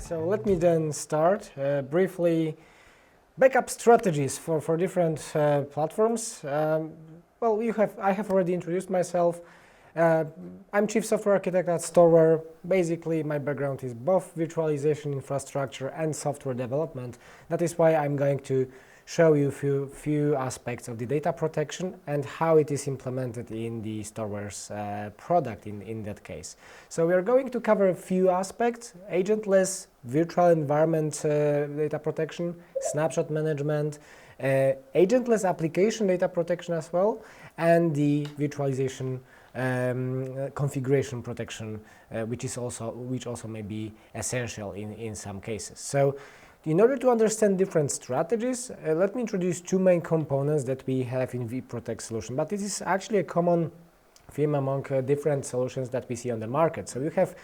So let me then start briefly. Backup strategies for different platforms. Well, I have already introduced myself. I'm Chief Software Architect at Storware. Basically, my background is both virtualization infrastructure and software development. That is why I'm going to show you a few aspects of the data protection and how it is implemented in the Storware's product in that case. So we are going to cover a few aspects: agentless, virtual environment data protection, snapshot management, agentless application data protection as well, and the virtualization configuration protection, which also may be essential in some cases. So in order to understand different strategies, let me introduce two main components that we have in vProtect solution, but this is actually a common theme among different solutions that we see on the market. So you have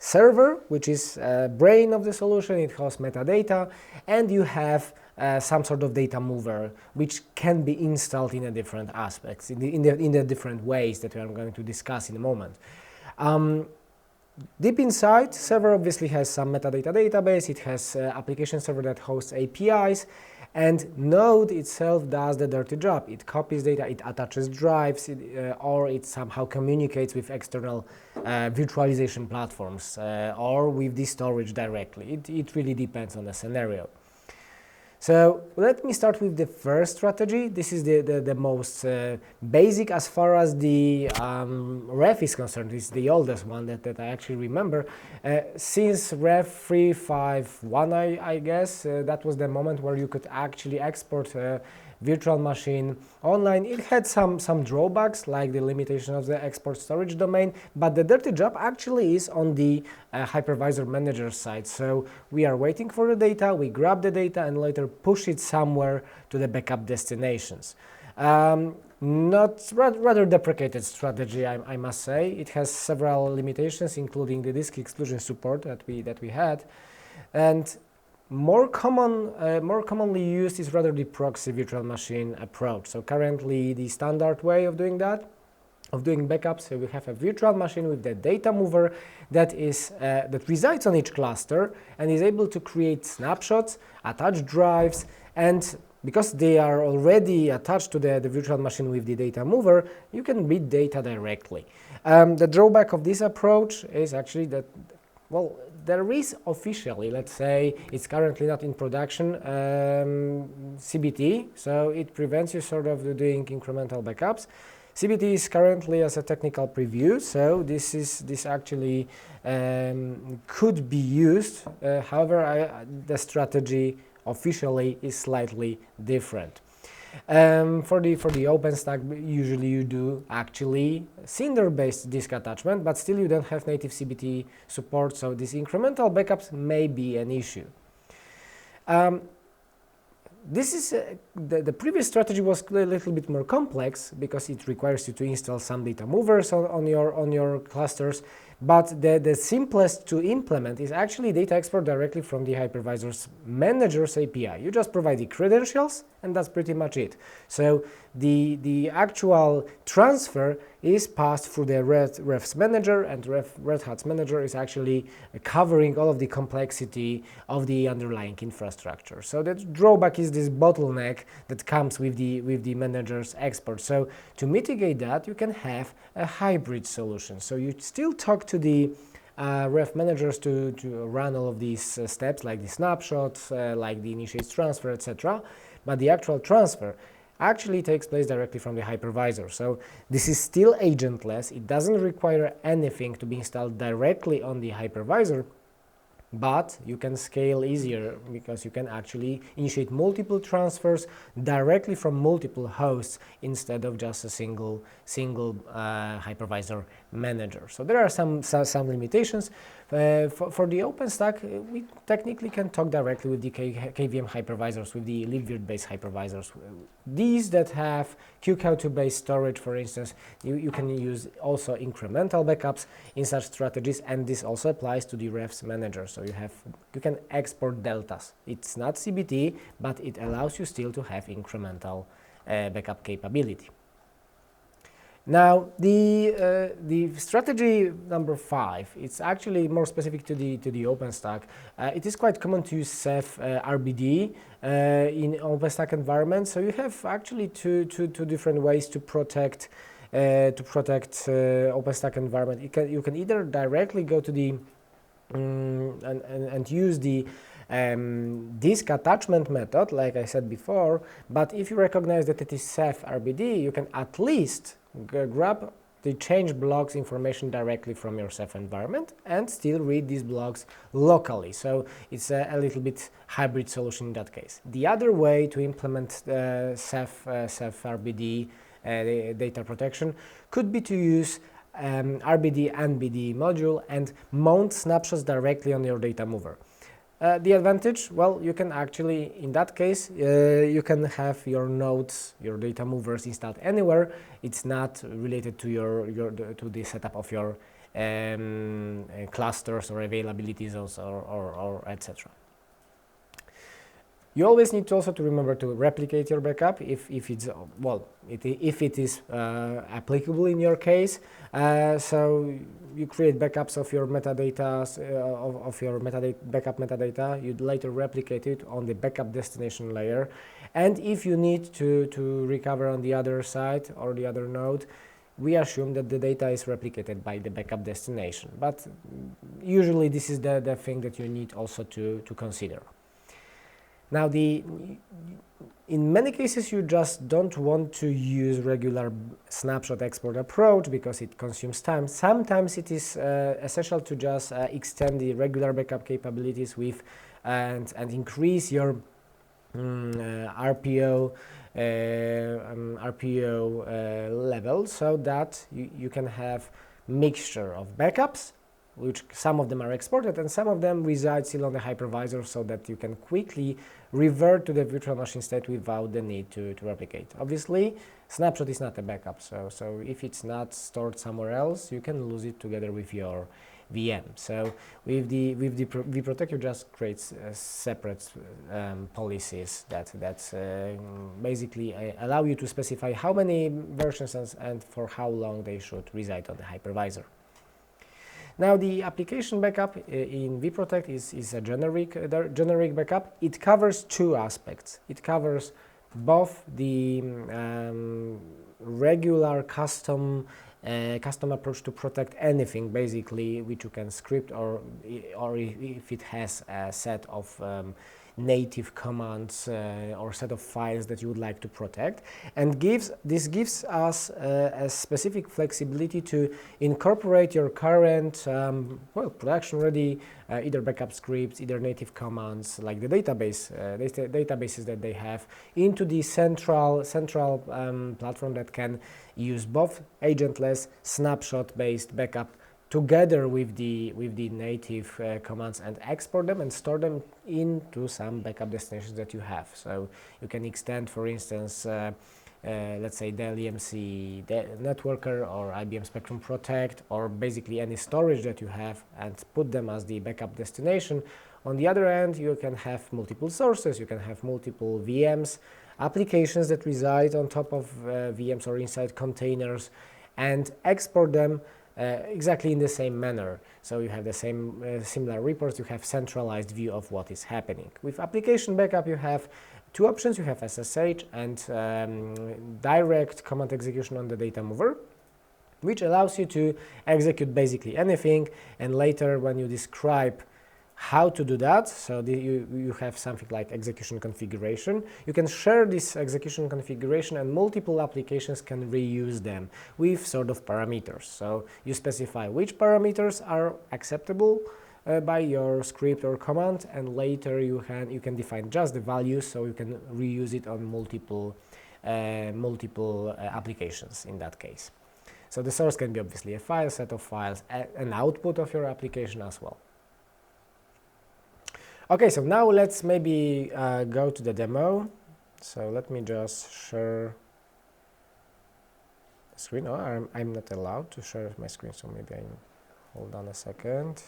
server, which is brain of the solution, it hosts metadata, and you have some sort of data mover, which can be installed in a different aspects, in the different ways that we are going to discuss in a moment. Deep inside, server obviously has some metadata database, it has application server that hosts APIs, and Node itself does the dirty job. It copies data, it attaches drives, or it somehow communicates with external virtualization platforms or with the storage directly. It really depends on the scenario. So let me start with the first strategy. This is the most basic as far as the ref is concerned. It's the oldest one that I actually remember. Since ref 351, I guess, that was the moment where you could actually export a virtual machine online. It had some drawbacks, like the limitation of the export storage domain, but the dirty job actually is on the hypervisor manager side. So we are waiting for the data, we grab the data and later push it somewhere to the backup destinations. Rather deprecated strategy, I must say. It has several limitations, including the disk exclusion support that we had, and more commonly used is rather the proxy virtual machine approach. So currently the standard way of doing that, of doing backups, so we have a virtual machine with the data mover that resides on each cluster and is able to create snapshots, attach drives, and because they are already attached to the virtual machine with the data mover, you can read data directly. The drawback of this approach is actually that, well, there is officially, let's say, it's currently not in production, CBT, so it prevents you sort of doing incremental backups. CBT is currently as a technical preview, so this actually could be used. However, the strategy officially is slightly different. For the OpenStack, usually you do actually Cinder-based disk attachment, but still you don't have native CBT support, so these incremental backups may be an issue. This is the previous strategy was a little bit more complex because it requires you to install some data movers on your clusters. But the simplest to implement is actually data export directly from the hypervisor's manager's API. You just provide the credentials, and that's pretty much it. So the actual transfer is passed through the ref's manager, and Red Hat's manager is actually covering all of the complexity of the underlying infrastructure. So the drawback is this bottleneck that comes with the manager's export. So to mitigate that, you can have a hybrid solution. So you still talk to the ref managers to run all of these steps, like the snapshots, like the initiate transfer, etc. But the actual transfer actually takes place directly from the hypervisor. So this is still agentless. It doesn't require anything to be installed directly on the hypervisor, but you can scale easier because you can actually initiate multiple transfers directly from multiple hosts instead of just a single hypervisor manager. So there are some limitations. For the OpenStack, we technically can talk directly with the KVM hypervisors, with the oVirt-based hypervisors. These that have QQ2-based storage, for instance, you can use also incremental backups in such strategies, and this also applies to the ref's manager. So you can export deltas. It's not CBT, but it allows you still to have incremental backup capability. Now, the strategy number 5, it's actually more specific to the OpenStack. It is quite common to use Ceph RBD in OpenStack environments. So you have actually two different ways to protect OpenStack environment. You can either directly go to the and use the disk attachment method, like I said before. But if you recognize that it is Ceph RBD, you can at least grab the change blocks information directly from your Ceph environment and still read these blocks locally. So it's a little bit hybrid solution in that case. The other way to implement Ceph RBD data protection could be to use RBD and BD module and mount snapshots directly on your data mover. The advantage, well, you can actually, in that case, you can have your nodes, your data movers installed anywhere. It's not related to to the setup of your clusters or availability zones or etc. You always need to also to remember to replicate your backup if it's if it is applicable in your case. So you create backups of your metadata backup metadata. You later replicate it on the backup destination layer, and if you need to recover on the other side or the other node, we assume that the data is replicated by the backup destination. But usually this is the thing that you need also to consider. Now, in many cases, you just don't want to use regular snapshot export approach because it consumes time. Sometimes it is essential to just extend the regular backup capabilities with and increase your RPO level so that you can have mixture of backups, which some of them are exported and some of them reside still on the hypervisor, so that you can quickly revert to the virtual machine state without the need to replicate. Obviously, snapshot is not a backup, so if it's not stored somewhere else, you can lose it together with your VM. So with the vProtect, you just create separate policies that basically allow you to specify how many versions and for how long they should reside on the hypervisor. Now, the application backup in vProtect is a generic backup. It covers two aspects. It covers both the regular custom approach to protect anything, basically, which you can script, or if it has a set of native commands or set of files that you would like to protect, and this gives us a specific flexibility to incorporate your current production ready either backup scripts, either native commands like the databases that they have into the central platform that can use both agentless snapshot based backup together with the native commands and export them and store them into some backup destinations that you have. So you can extend, for instance, let's say Dell EMC Networker or IBM Spectrum Protect, or basically any storage that you have, and put them as the backup destination. On the other end, you can have multiple sources, you can have multiple VMs, applications that reside on top of VMs or inside containers, and export them exactly in the same manner. So you have the same similar reports, you have centralized view of what is happening. With application backup, you have two options. You have SSH and direct command execution on the data mover, which allows you to execute basically anything, and later when you describe how to do that, so you have something like execution configuration. You can share this execution configuration and multiple applications can reuse them with sort of parameters. So you specify which parameters are acceptable by your script or command, and later you can define just the values, so you can reuse it on multiple applications in that case. So the source can be obviously a file, set of files, an output of your application as well. Okay, so now let's maybe go to the demo. So let me just share the screen. Oh, I'm not allowed to share my screen, so maybe hold on a second.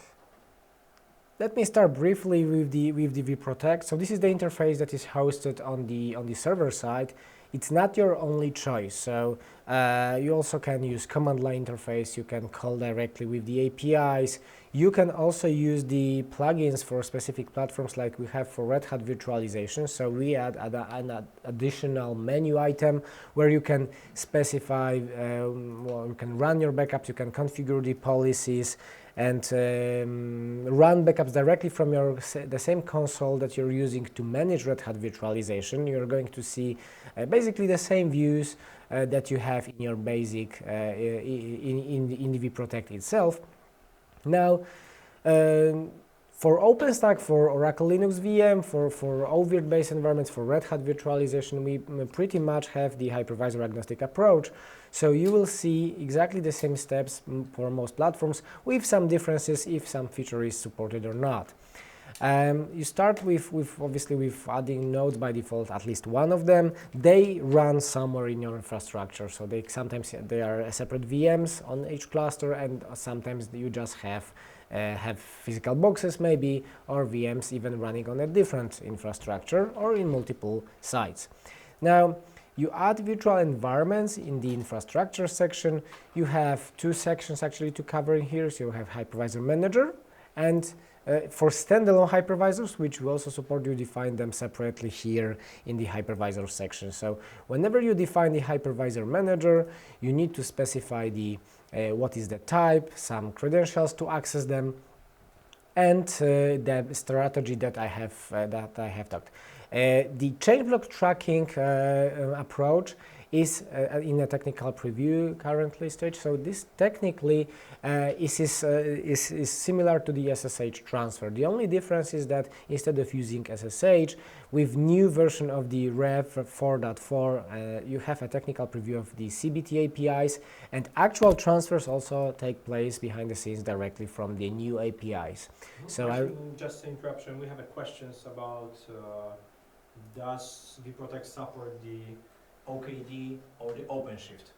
let me start briefly with the vProtect. So this is the interface that is hosted on the server side. It's not your only choice. So you also can use command line interface. You can call directly with the APIs. You can also use the plugins for specific platforms like we have for Red Hat Virtualization. So we add an additional menu item where you can specify, well, you can run your backups, you can configure the policies, and run backups directly from the same console that you're using to manage Red Hat Virtualization. You're going to see basically the same views that you have in your basic in the vProtect itself. Now, for OpenStack, for Oracle Linux VM, for oVirt based environments, for Red Hat Virtualization, we pretty much have the hypervisor agnostic approach. So you will see exactly the same steps for most platforms, with some differences if some feature is supported or not. You start with obviously with adding nodes by default, at least one of them. They run somewhere in your infrastructure, so sometimes they are separate VMs on each cluster, and sometimes you just have physical boxes maybe, or VMs even running on a different infrastructure or in multiple sites. Now, you add virtual environments in the infrastructure section. You have two sections actually to cover in here. So you have hypervisor manager, and for standalone hypervisors, which we also support, you define them separately here in the hypervisor section. So whenever you define the hypervisor manager, you need to specify the what is the type, some credentials to access them, and the strategy that I have talked. The changelog tracking approach is in a technical preview currently stage. So this technically is similar to the SSH transfer. The only difference is that instead of using SSH, with new version of the Rev 4.4, you have a technical preview of the CBT APIs, and actual transfers also take place behind the scenes directly from the new APIs. So just an interruption, we have a questions about does vProtect support the OKD or the OpenShift?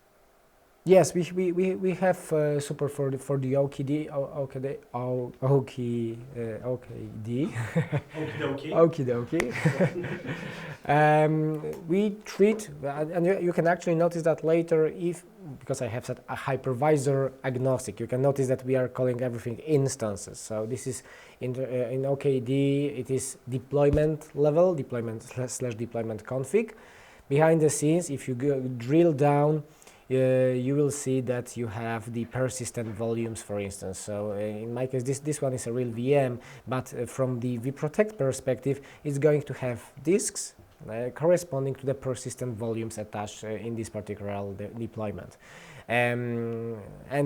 Yes, we have support for the OKD, OKD. Okie we treat, and you can actually notice that later, because I have set a hypervisor agnostic, you can notice that we are calling everything instances. So this is in OKD, it is deployment level, deployment / deployment config. Behind the scenes, if you drill down, you will see that you have the persistent volumes, for instance. So in my case, this one is a real VM, but from the vProtect perspective, it's going to have disks corresponding to the persistent volumes attached in this particular deployment. And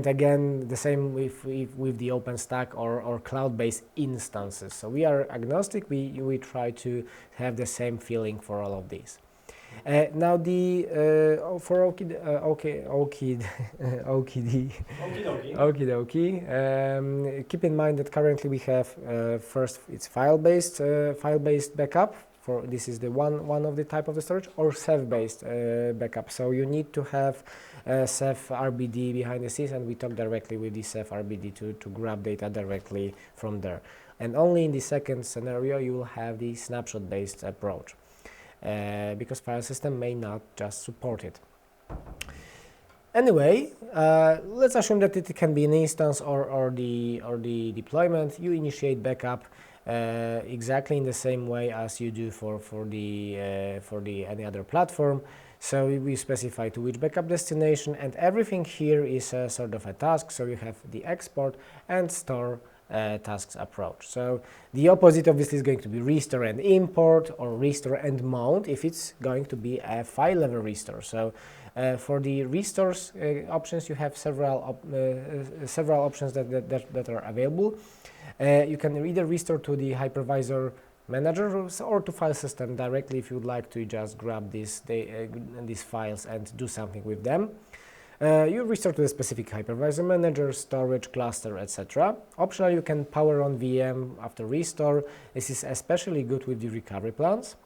again, the same with the OpenStack or cloud-based instances. So we are agnostic. We try to have the same feeling for all of these. Now for OKD, keep in mind that currently we have first it's file-based backup. This is the one of the type of the storage, or Ceph-based backup. So you need to have Ceph RBD behind the scenes, and we talk directly with the Ceph RBD to grab data directly from there. And only in the second scenario you will have the snapshot-based approach. Because file system may not just support it. Anyway, let's assume that it can be an instance or the deployment. You initiate backup exactly in the same way as you do for any other platform. So we specify to which backup destination, and everything here is a sort of a task. So you have the export and store tasks approach. So the opposite obviously is going to be restore and import, or restore and mount if it's going to be a file level restore. So for the restores options, you have several options that are available. You can either restore to the hypervisor manager or to file system directly if you would like to just grab these files and do something with them. You restore to a specific hypervisor manager, storage, cluster, etc. Optionally, you can power on VM after restore. This is especially good with the recovery plans.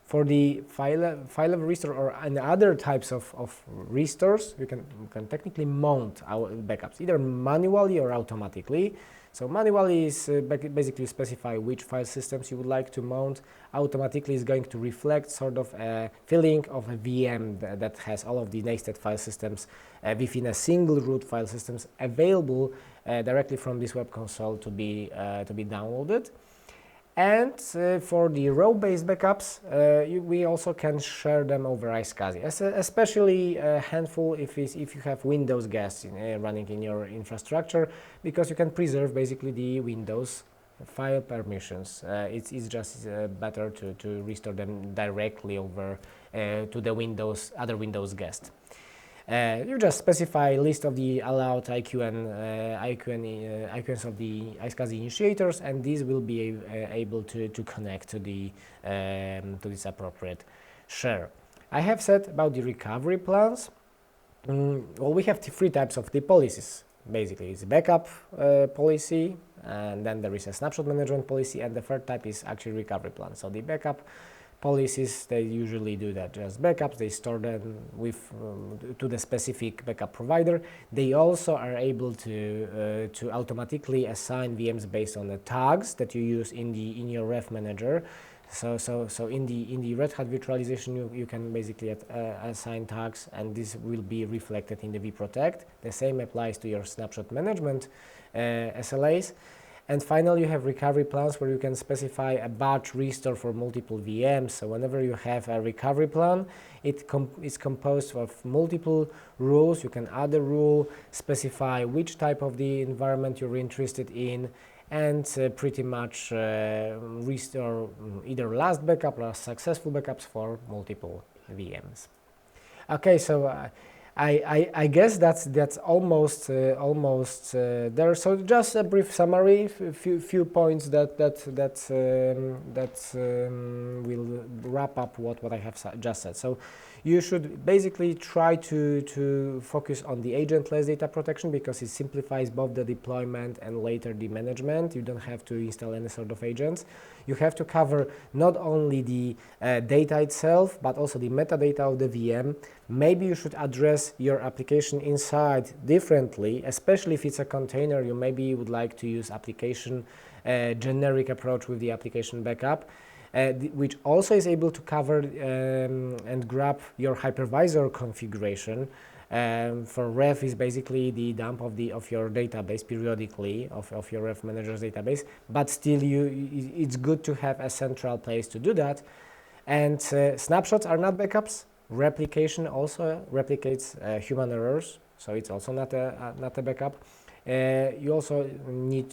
For the file level restore or any other types of restores, you can technically mount our backups, either manually or automatically. So manually is basically specify which file systems you would like to mount. Automatically is going to reflect sort of a feeling of a VM that has all of the nested file systems within a single root file systems available directly from this web console to be downloaded. And for the row-based backups, we also can share them over iSCSI, especially a handful if you have Windows guests running in your infrastructure, because you can preserve basically the Windows file permissions. It's just better to restore them directly over to the other Windows guest. You just specify a list of the allowed icons of the iSCSI initiators, and these will be able to connect to this appropriate share. I have said about the recovery plans. Well, we have three types of the policies. Basically, it's a backup policy, and then there is a snapshot management policy, and the third type is actually recovery plan. So the backup policies, they usually do that, just backups, they store them to the specific backup provider. They also are able to automatically assign VMs based on the tags that you use in your ref manager. So in the Red Hat Virtualization, you can basically assign tags, and this will be reflected in the vProtect. The same applies to your snapshot management SLAs. And finally, you have recovery plans where you can specify a batch restore for multiple VMs. So whenever you have a recovery plan, it's composed of multiple rules. You can add a rule, specify which type of the environment you're interested in, and pretty much restore either last backup or successful backups for multiple VMs. Okay, so I guess that's almost there. So just a brief summary, few points that will wrap up what I have just said. So you should basically try to focus on the agentless data protection, because it simplifies both the deployment and later the management. You don't have to install any sort of agents. You have to cover not only the data itself, but also the metadata of the VM. Maybe you should address your application inside differently, especially if it's a container. You maybe would like to use application generic approach with the application backup, which also is able to cover and grab your hypervisor configuration. For ref is basically the dump of your database periodically of your ref manager's database, but still it's good to have a central place to do that. And snapshots are not backups. Replication also replicates human errors, so it's also not a backup. You also need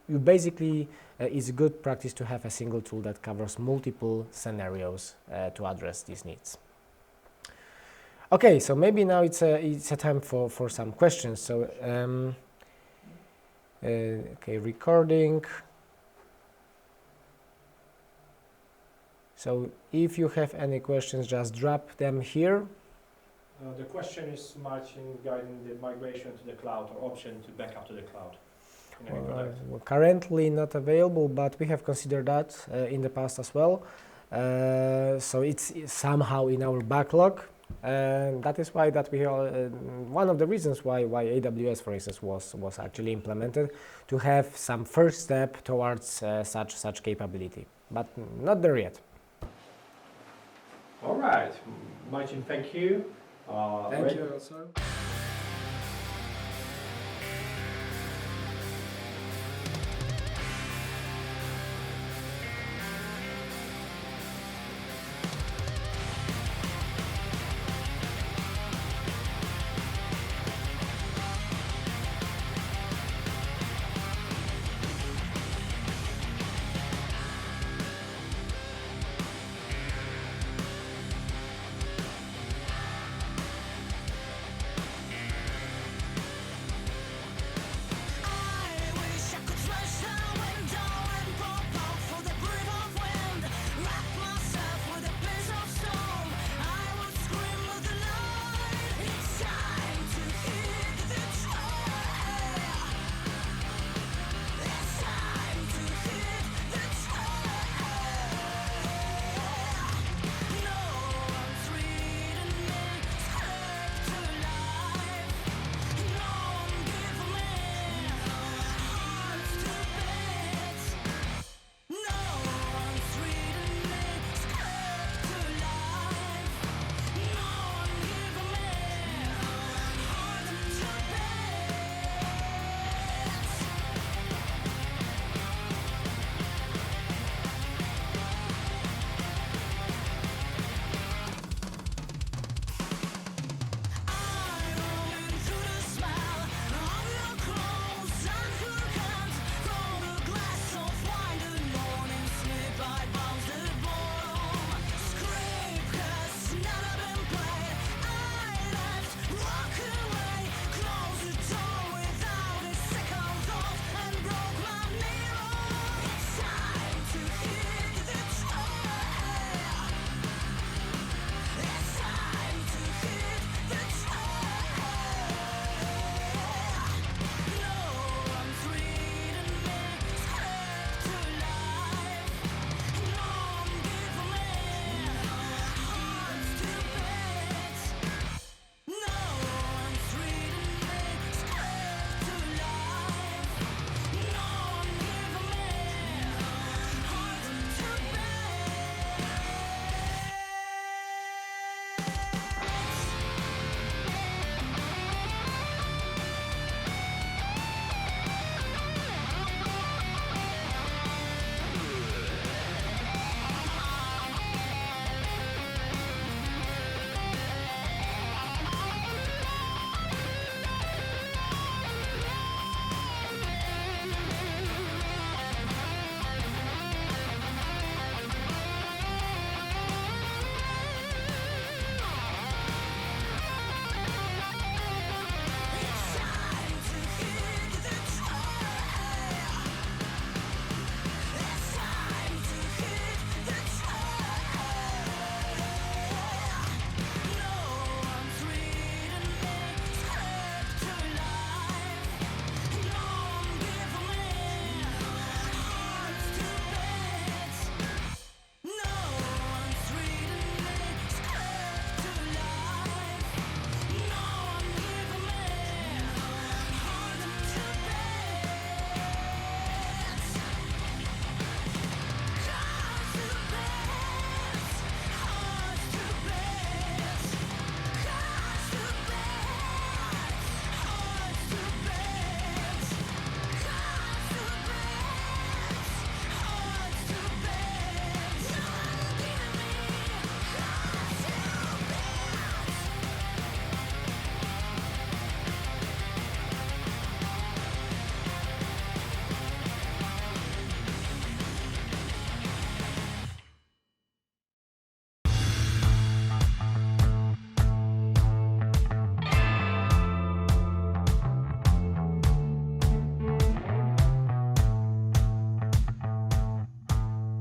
you basically it's good practice to have a single tool that covers multiple scenarios to address these needs. Okay, so maybe now it's a time for some questions. So okay, recording. So if you have any questions, just drop them here. The question is, Marcin, regarding the migration to the cloud or option to backup to the cloud. Well, currently not available, but we have considered that in the past as well. So it's somehow in our backlog, and that is why that we are one of the reasons why AWS, for instance, was actually implemented, to have some first step towards such capability, but not there yet. All right, Marcin, thank you. Thank you also.